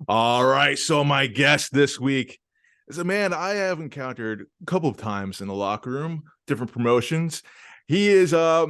All right, so my guest this week is a man I have encountered a couple of times in the locker room, different promotions. He is a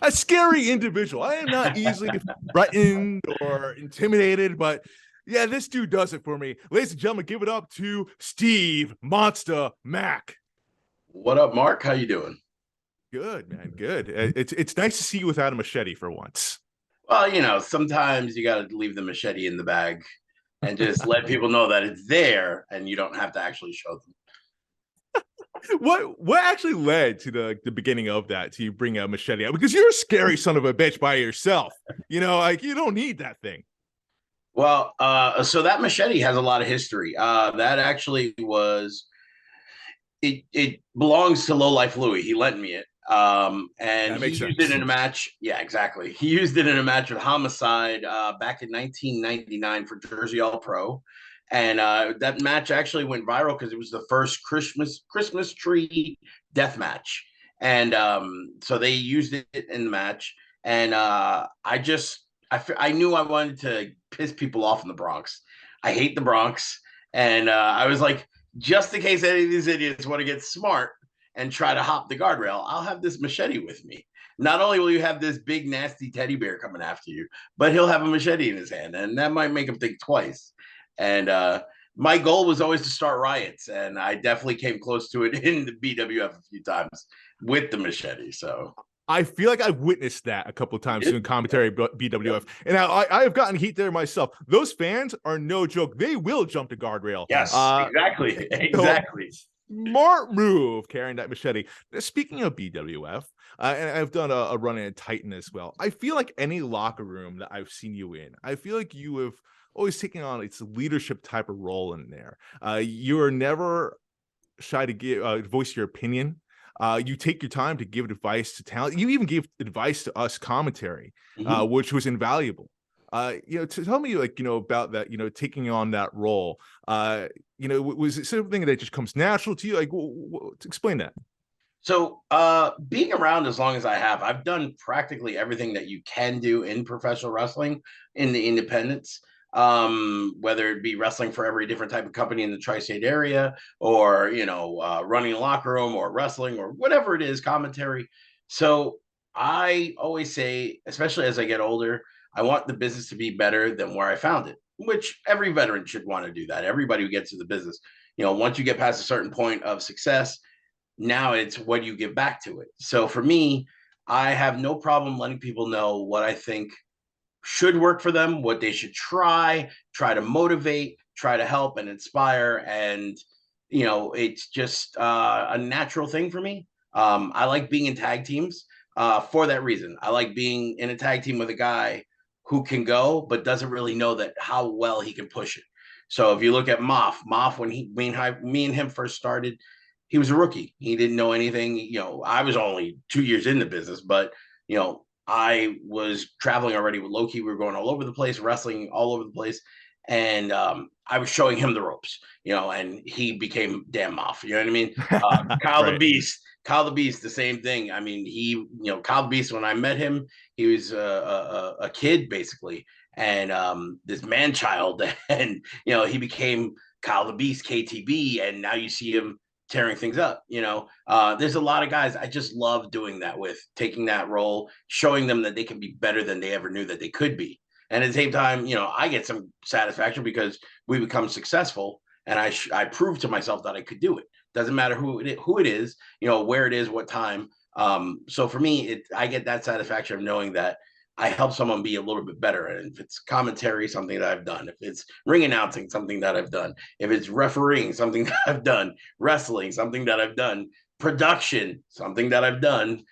scary individual. I am not easily threatened or intimidated, but yeah, this dude does it for me. Ladies and gentlemen, give it up to Steve Monsta Mack. What up, Mark? How you doing? Good, man. Good. It's nice to see you without a machete for once. Well, sometimes you got to leave the machete in the bag and just let people know that it's there and you don't have to actually show them. What actually led to the beginning of that to you bring a machete out? Because you're a scary son of a bitch by yourself. Like you don't need that thing. Well, so that machete has a lot of history. That actually was it belongs to Low Life Louie. He lent me it. And That he makes used it sense. in a match. Yeah, exactly. He used it in a match with Homicide back in 1999 for Jersey All Pro. And that match actually went viral because it was the first Christmas tree death match. And so they used it in the match. And I knew I wanted to piss people off in the Bronx. I hate the Bronx. And I was like, just in case any of these idiots want to get smart and try to hop the guardrail, I'll have this machete with me. Not only will you have this big, nasty teddy bear coming after you, but he'll have a machete in his hand, and that might make him think twice. And my goal was always to start riots, and I definitely came close to it in the BWF a few times with the machete. So I feel like I've witnessed that a couple of times doing commentary BWF, and I have gotten heat there myself. Those fans are no joke. They will jump the guardrail. Yes, exactly, So exactly. smart move carrying that machete. Speaking of BWF, and I've done a run in Titan as well. I feel like any locker room that I've seen you in, I feel like you have always taken on its leadership type of role in there. You are never shy to give voice your opinion. You take your time to give advice to talent. You even gave advice to us commentary, Mm-hmm. which was invaluable. To tell me about that, taking on that role. Was it something that just comes natural to you? Like, explain that. So, being around as long as I have, I've done practically everything that you can do in professional wrestling in the independents. Whether it be wrestling for every different type of company in the tri-state area, or running a locker room, or wrestling, or whatever it is, commentary. So, I always say, especially as I get older, I want the business to be better than where I found it. Which every veteran should want to do that. Everybody who gets to the business, once you get past a certain point of success, now it's what you give back to it. So for me, I have no problem letting people know what I think should work for them, what they should try to motivate, try to help and inspire. And, it's just a natural thing for me. I like being in tag teams for that reason. I like being in a tag team with a guy who can go, but doesn't really know that how well he can push it. So if you look at Moff, when me and him first started, he was a rookie. He didn't know anything. I was only 2 years in the business, but I was traveling already with Loki. We were going all over the place, wrestling all over the place, and I was showing him the ropes. And he became damn Moff. You know what I mean? Kyle the Right. Beast. Kyle the Beast, the same thing. I mean, Kyle the Beast. When I met him, he was a kid basically, and this man child, and he became Kyle the Beast, KTB, and now you see him tearing things up. There's a lot of guys I just love doing that with, taking that role, showing them that they can be better than they ever knew that they could be. And at the same time, I get some satisfaction because we become successful, and I prove to myself that I could do it. Doesn't matter who it is, where it is, what time. So for me, I get that satisfaction of knowing that I help someone be a little bit better. And if it's commentary, something that I've done, if it's ring announcing, something that I've done, if it's refereeing, something that I've done, wrestling, something that I've done, production, something that I've done,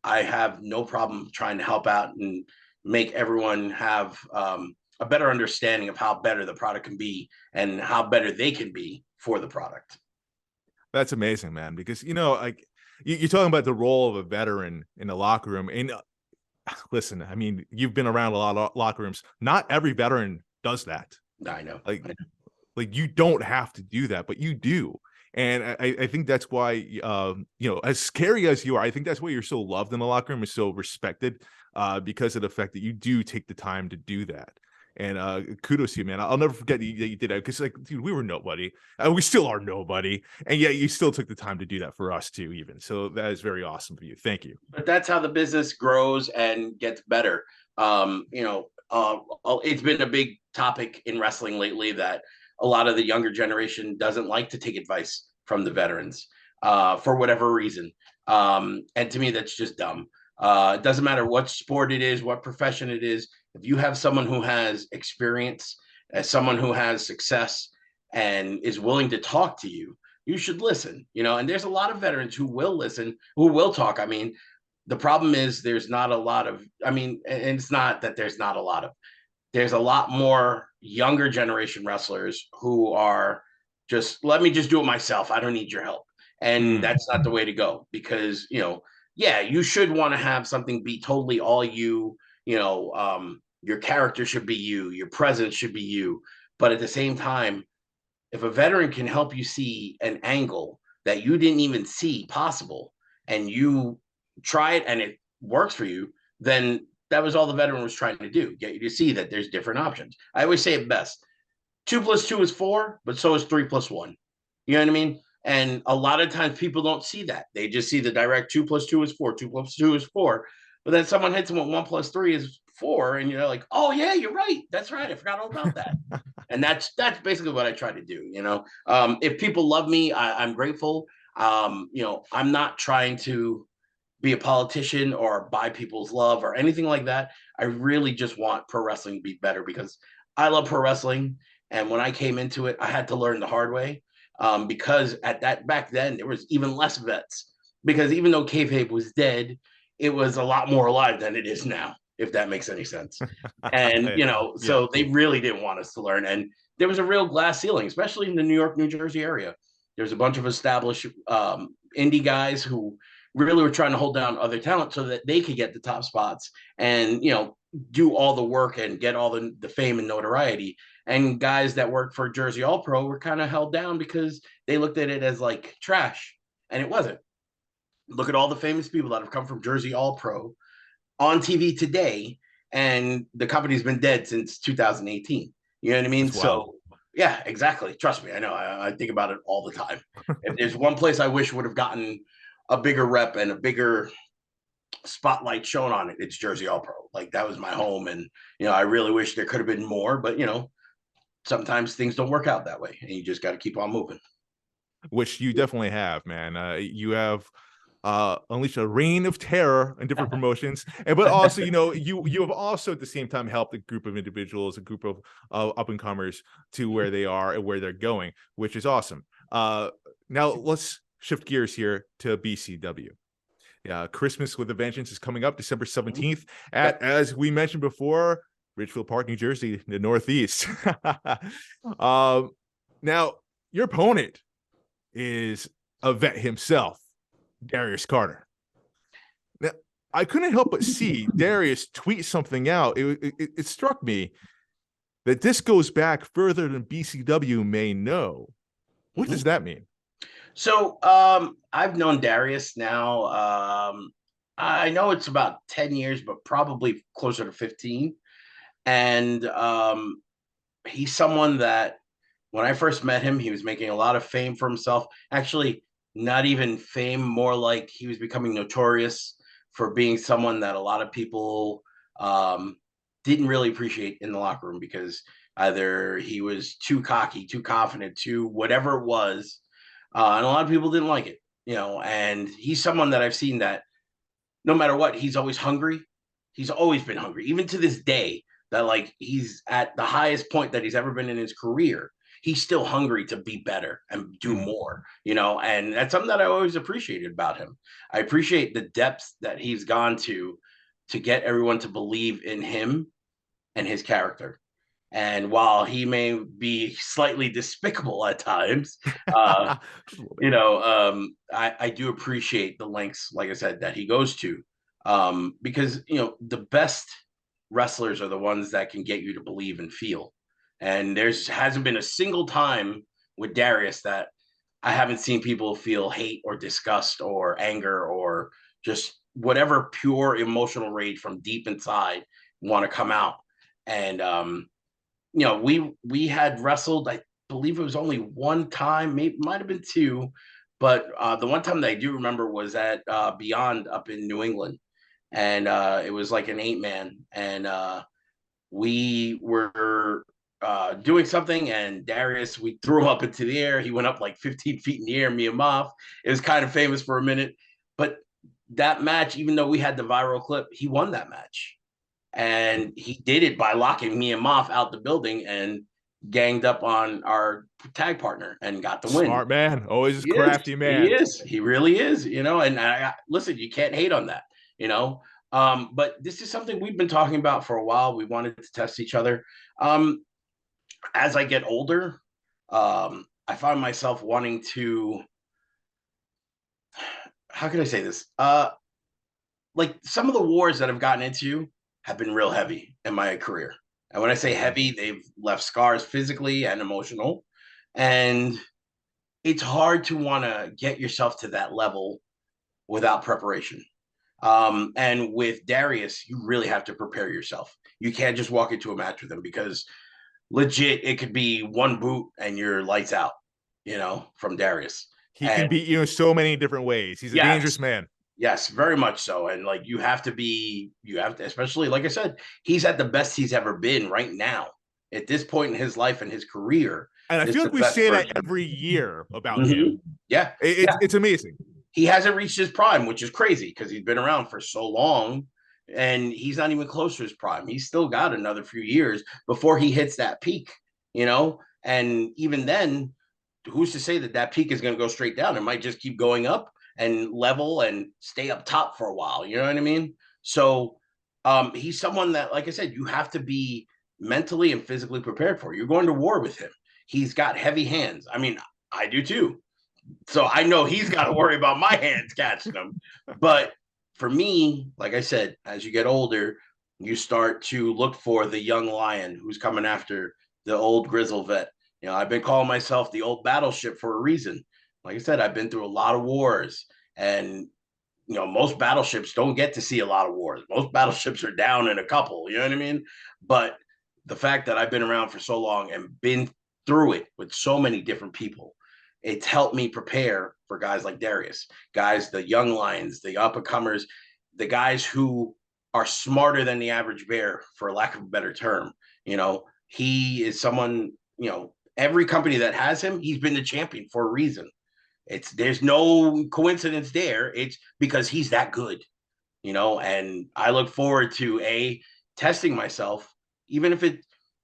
I have no problem trying to help out and make everyone have a better understanding of how better the product can be and how better they can be for the product. That's amazing, man. Because like you're talking about the role of a veteran in the locker room, and listen, I mean, you've been around a lot of locker rooms. Not every veteran does that. I know. Like, like you don't have to do that, but you do. And I think that's why, as scary as you are, I think that's why you're so loved in the locker room and so respected, because of the fact that you do take the time to do that. And kudos to you, man. I'll never forget that you did that, because, like, dude, we were nobody. We still are nobody. And yet you still took the time to do that for us too, even. So that is very awesome for you. Thank you. But that's how the business grows and gets better. It's been a big topic in wrestling lately that a lot of the younger generation doesn't like to take advice from the veterans for whatever reason. And to me, that's just dumb. It doesn't matter what sport it is, what profession it is. If you have someone who has experience, as someone who has success and is willing to talk to you, you should listen. And there's a lot of veterans who will listen, who will talk. I mean, the problem is there's not a lot of, and it's not that there's a lot more younger generation wrestlers who are just, let me just do it myself. I don't need your help. And that's not the way to go, because, yeah, you should want to have something be totally all you, your character should be you, your presence should be you. But at the same time, if a veteran can help you see an angle that you didn't even see possible, and you try it and it works for you, then that was all the veteran was trying to do, get you to see that there's different options. I always say it best: 2 + 2 is 4, but so is 3 + 1. You know what I mean? And a lot of times people don't see that. They just see the direct 2 + 2 is 4, 2 + 2 is 4. But then someone hits them with 1 + 3 is 4, and you're like, oh yeah, you're right. That's right. I forgot all about that. And that's basically what I try to do. If people love me, I'm grateful. I'm not trying to be a politician or buy people's love or anything like that. I really just want pro wrestling to be better, because I love pro wrestling. And when I came into it, I had to learn the hard way, because back then there was even less vets, because even though kayfabe was dead, it was a lot more alive than it is now, if that makes any sense. And, Yeah. so they really didn't want us to learn. And there was a real glass ceiling, especially in the New York, New Jersey area. There's a bunch of established indie guys who really were trying to hold down other talent so that they could get the top spots and, do all the work and get all the fame and notoriety. And guys that worked for Jersey All Pro were kind of held down because they looked at it as like trash. And it wasn't. Look at all the famous people that have come from Jersey All Pro on TV today, and the company's been dead since 2018. You know what I mean? That's wild. So yeah, exactly. Trust me, I know. I think about it all the time. If there's one place I wish would have gotten a bigger rep and a bigger spotlight shown on it, it's Jersey All Pro. Like, that was my home, and I really wish there could have been more, but sometimes things don't work out that way, and you just got to keep on moving. Which you definitely have, man. You have unleashed a reign of terror in different promotions, but also, you have also at the same time helped a group of individuals, a group of up and comers to where they are and where they're going, which is awesome. Now let's shift gears here to BCW. Yeah, Christmas with a Vengeance is coming up December 17th at, as we mentioned before, Ridgefield Park, New Jersey, the Northeast. Now your opponent is a vet himself, Darius Carter. Now, I couldn't help but see Darius tweet something out. It struck me that this goes back further than BCW may know. What does that mean? So I've known Darius now. I know it's about 10 years, but probably closer to 15. And he's someone that when I first met him, he was making a lot of fame for himself. Actually, not even fame, more like he was becoming notorious for being someone that a lot of people didn't really appreciate in the locker room, because either he was too cocky, too confident, too whatever it was. And a lot of people didn't like it, and he's someone that I've seen that no matter what, he's always hungry. He's always been hungry, even to this day, that like he's at the highest point that he's ever been in his career. He's still hungry to be better and do more, and that's something that I always appreciated about him. I appreciate the depths that he's gone to get everyone to believe in him and his character. And while he may be slightly despicable at times, I do appreciate the lengths, like I said, that he goes to, because the best wrestlers are the ones that can get you to believe and feel. And hasn't been a single time with Darius that I haven't seen people feel hate or disgust or anger or just whatever pure emotional rage from deep inside want to come out. And we had wrestled, I believe it was only one time, maybe might have been two, but the one time that I do remember was at Beyond up in New England, and it was like an 8-man, and we were doing something, and Darius, we threw him up into the air. He went up like 15 feet in the air, me and Moff. It was kind of famous for a minute, but that match, even though we had the viral clip, he won that match. And he did it by locking me and Moff out the building and ganged up on our tag partner and got the win. Smart man, always a He is. crafty He man. is. He really is. And listen, you can't hate on that. You know, but this is something we've been talking about for a while. We wanted to test each other. As I get older, I find myself wanting to. How can I say this? Like some of the wars that I've gotten into have been real heavy in my career. And when I say heavy, they've left scars physically and emotional. And it's hard to want to get yourself to that level without preparation. And with Darius, you really have to prepare yourself. You can't just walk into a match with him because legit, it could be one boot and you're lights out, from Darius. He can beat you in so many different ways. He's a dangerous man. Yes, very much so. And like you have to, especially like I said, he's at the best he's ever been right now at this point in his life and his career. And I feel like we say that every year about him. Yeah. It's amazing. He hasn't reached his prime, which is crazy because he's been around for so long and he's not even close to his prime. He's still got another few years before he hits that peak, and even then, who's to say that peak is going to go straight down? It might just keep going up and level and stay up top for a while. You know what I mean? So he's someone that, like I said, you have to be mentally and physically prepared for. You're going to war with him. He's got heavy hands. I mean, I do too. So I know he's got to worry about my hands catching him. But for me, like I said, as you get older, you start to look for the young lion who's coming after the old grizzle vet. I've been calling myself the old battleship for a reason. Like I said, I've been through a lot of wars, and most battleships don't get to see a lot of wars. Most battleships are down in a couple. You know what I mean? But the fact that I've been around for so long and been through it with so many different people, it's helped me prepare for guys like Darius, guys, the young lions, the up and comers, the guys who are smarter than the average bear, for lack of a better term. He is someone, every company that has him, he's been the champion for a reason. There's no coincidence there. It's because he's that good, and I look forward to testing myself, even if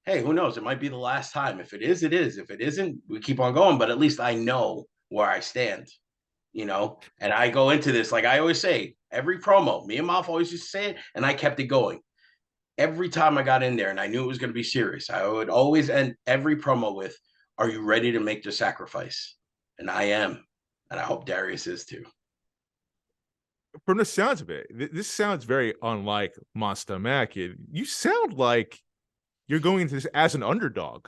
hey, who knows? It might be the last time. If it is, it is. If it isn't, we keep on going. But at least I know where I stand, and I go into this, like I always say, every promo, me and Moff always used to say it, and I kept it going. Every time I got in there and I knew it was going to be serious, I would always end every promo with, "Are you ready to make the sacrifice?" And I am. And I hope Darius is too. From the sounds of it, this sounds very unlike Monsta Mack. You sound like you're going into this as an underdog.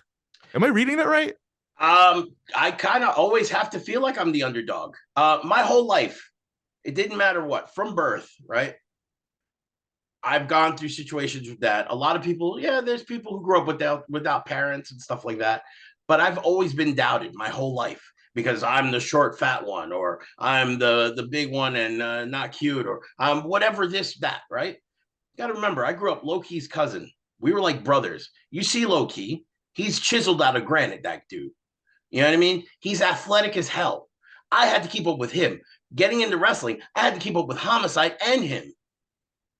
Am I reading that right? I kind of always have to feel like I'm the underdog. My whole life, it didn't matter what, from birth, right? I've gone through situations with that. A lot of people, there's people who grew up without parents and stuff like that. But I've always been doubted my whole life because I'm the short, fat one, or I'm the big one and not cute, or whatever this, that, right? You got to remember, I grew up Low-Key's cousin. We were like brothers. You see Low-Key, he's chiseled out of granite, that dude. You know what I mean? He's athletic as hell. I had to keep up with him. Getting into wrestling, I had to keep up with Homicide and him.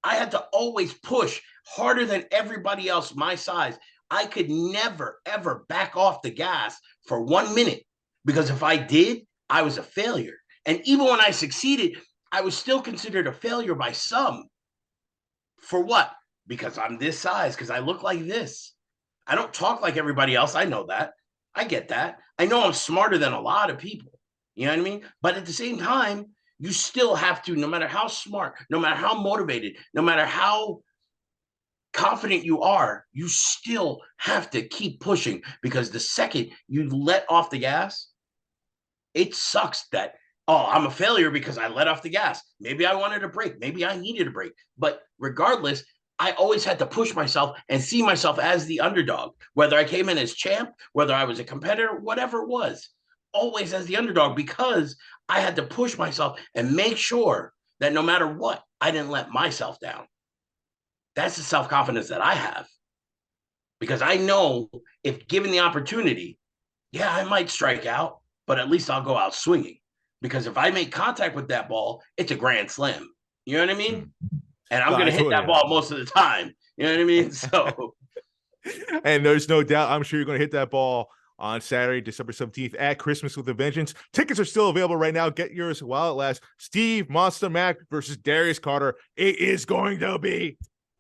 I had to always push harder than everybody else my size. I could never, ever back off the gas for 1 minute, because if I did, I was a failure. And even when I succeeded, I was still considered a failure by some. For what? Because I'm this size, because I look like this. I don't talk like everybody else. I know that. I get that. I know I'm smarter than a lot of people. You know what I mean? But at the same time, you still have to, no matter how smart, no matter how motivated, no matter how confident you are, you still have to keep pushing, because the second you let off the gas, it sucks that, oh, I'm a failure because I let off the gas. Maybe I wanted a break. Maybe I needed a break. But regardless, I always had to push myself and see myself as the underdog, whether I came in as champ, whether I was a competitor, whatever it was, always as the underdog, because I had to push myself and make sure that no matter what, I didn't let myself down. That's the self-confidence that I have, because I know if given the opportunity, yeah, I might strike out, but at least I'll go out swinging. Because if I make contact with that ball, it's a grand slam. You know what I mean? And I'm No, going I to hit totally that hear that. ball most of the time. You know what I mean? So, And there's no doubt, I'm sure you're going to hit that ball on Saturday, December 17th at Christmas with a Vengeance. Tickets are still available right now. Get yours while it lasts. Steve Monsta Mack versus Darius Carter. It is going to be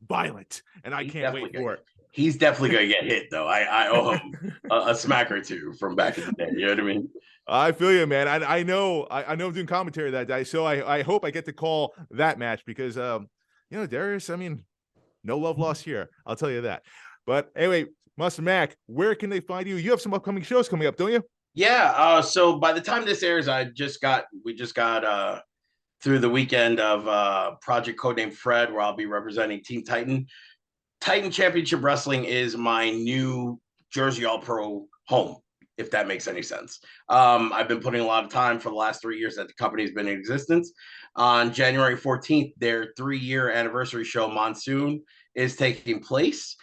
violent, and I can't wait for it. He's definitely going to get hit, though. I owe him a smack or two from back in the day. You know what I mean? I feel you, man. I know I'm doing commentary that day, so I hope I get to call that match because, Darius, I mean, no love lost here. I'll tell you that. But anyway, Monsta Mack, where can they find you? You have some upcoming shows coming up, don't you? Yeah. So by the time this airs, we just got through the weekend of Project Codename Fred, where I'll be representing Team Titan. Titan Championship Wrestling is my new Jersey All Pro home, if that makes any sense. I've been putting a lot of time for the last 3 years that the company's been in existence. On January 14th, their 3-year anniversary show, Monsoon, is taking place.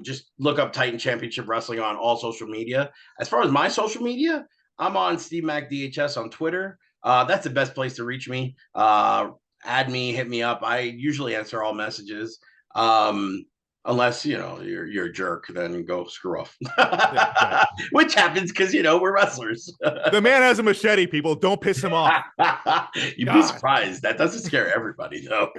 Just look up Titan Championship Wrestling on all social media. As far as my social media, I'm on Steve Mack DHS on Twitter. That's the best place to reach me. Add me, hit me up. I usually answer all messages. Unless you're a jerk, then go screw off. Yeah, right. Which happens because we're wrestlers. The man has a machete, people. Don't piss him off. You'd be surprised. That doesn't scare everybody, though.